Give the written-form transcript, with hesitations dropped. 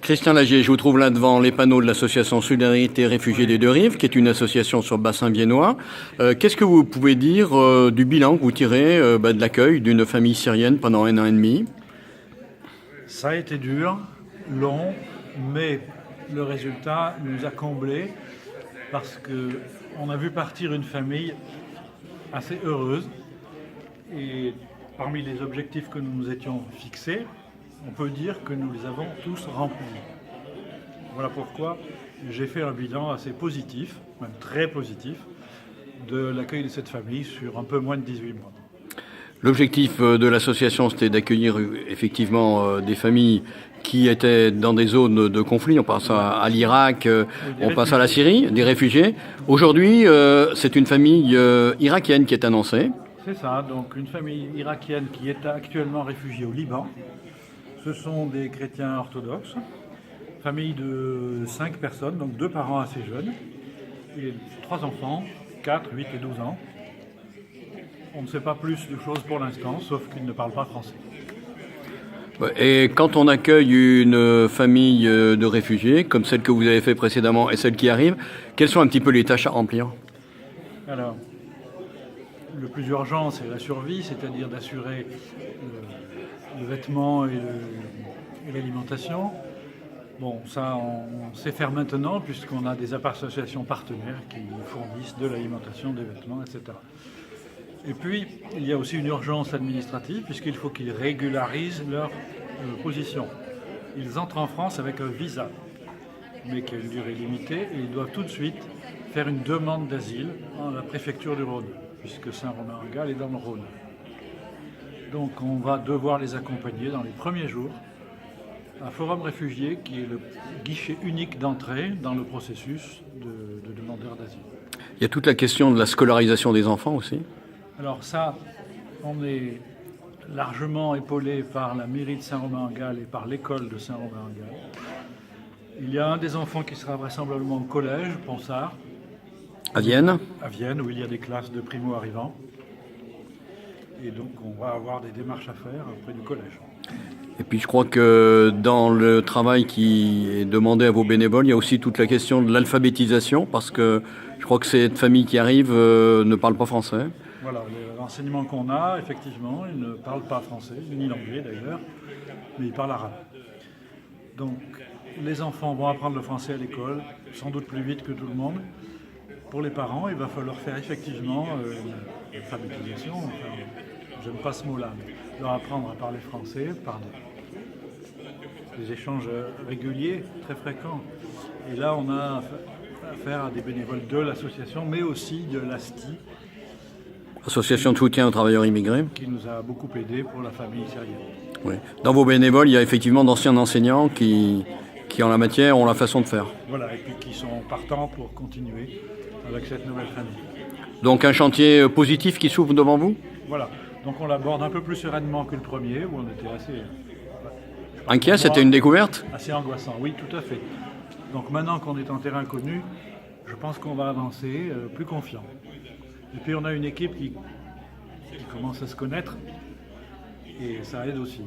Christian Lagier, je vous trouve là devant les panneaux de l'association Solidarité Réfugiés des Deux-Rives, qui est une association sur le bassin viennois. Qu'est-ce que vous pouvez dire du bilan que vous tirez de l'accueil d'une famille syrienne pendant 1 an et demi? Ça a été dur, long, mais le résultat nous a comblés parce qu'on a vu partir une famille assez heureuse. Et parmi les objectifs que nous nous étions fixés, on peut dire que nous les avons tous remplis. Voilà pourquoi j'ai fait un bilan assez positif, même très positif, de l'accueil de cette famille sur un peu moins de 18 mois. L'objectif de l'association, c'était d'accueillir effectivement des familles qui étaient dans des zones de conflit. On pense à l'Irak, on passe à la Syrie, des réfugiés. Aujourd'hui, c'est une famille irakienne qui est annoncée. C'est ça, donc une famille irakienne qui est actuellement réfugiée au Liban. Ce sont des chrétiens orthodoxes, famille de 5 personnes, donc 2 parents assez jeunes, et 3 enfants, 4, 8 et 12 ans. On ne sait pas plus de choses pour l'instant, sauf qu'ils ne parlent pas français. Et quand on accueille une famille de réfugiés, comme celle que vous avez fait précédemment et celle qui arrive, quelles sont un petit peu les tâches à remplir? Alors, le plus urgent, c'est la survie, c'est-à-dire d'assurer le vêtement et l'alimentation. Bon, ça, on sait faire maintenant, puisqu'on a des associations partenaires qui fournissent de l'alimentation, des vêtements, etc. Et puis, il y a aussi une urgence administrative, puisqu'il faut qu'ils régularisent leur position. Ils entrent en France avec un visa, mais qui a une durée limitée, et ils doivent tout de suite faire une demande d'asile à la préfecture du Rhône, puisque Saint-Romain-en-Galles est dans le Rhône. Donc on va devoir les accompagner dans les premiers jours à Forum Réfugiés, qui est le guichet unique d'entrée dans le processus de demandeurs d'asile. Il y a toute la question de la scolarisation des enfants aussi. Alors ça, on est largement épaulé par la mairie de Saint-Romain-en-Galles et par l'école de Saint-Romain-en-Galles. Il y a un des enfants qui sera vraisemblablement au collège, Ponsard. À Vienne. À Vienne, où il y a des classes de primo-arrivants. Et donc on va avoir des démarches à faire auprès du collège. Et puis je crois que dans le travail qui est demandé à vos bénévoles, il y a aussi toute la question de l'alphabétisation, parce que je crois que cette famille qui arrive ne parle pas français. Voilà, l'enseignement qu'on a, effectivement, ils ne parlent pas français, ni l'anglais d'ailleurs, mais ils parlent arabe. Donc les enfants vont apprendre le français à l'école, sans doute plus vite que tout le monde. Pour les parents, il va falloir faire effectivement l'alphabétisation, enfin, j'aime pas ce mot-là, mais leur apprendre à parler français par des échanges réguliers, très fréquents. Et là, on a affaire à des bénévoles de l'association, mais aussi de l'ASTI, Association de soutien aux travailleurs immigrés. qui nous a beaucoup aidé pour la famille syrienne. Oui. Dans vos bénévoles, il y a effectivement d'anciens enseignants qui en la matière ont la façon de faire. Voilà, et puis qui sont partants pour continuer avec cette nouvelle famille. Donc un chantier positif qui s'ouvre devant vous? Voilà, donc on l'aborde un peu plus sereinement que le premier, où on était assez... Inquiet, c'était une découverte? Assez angoissant, oui, tout à fait. Donc maintenant qu'on est en terrain connu, je pense qu'on va avancer plus confiant. Et puis on a une équipe qui commence à se connaître, et ça aide aussi.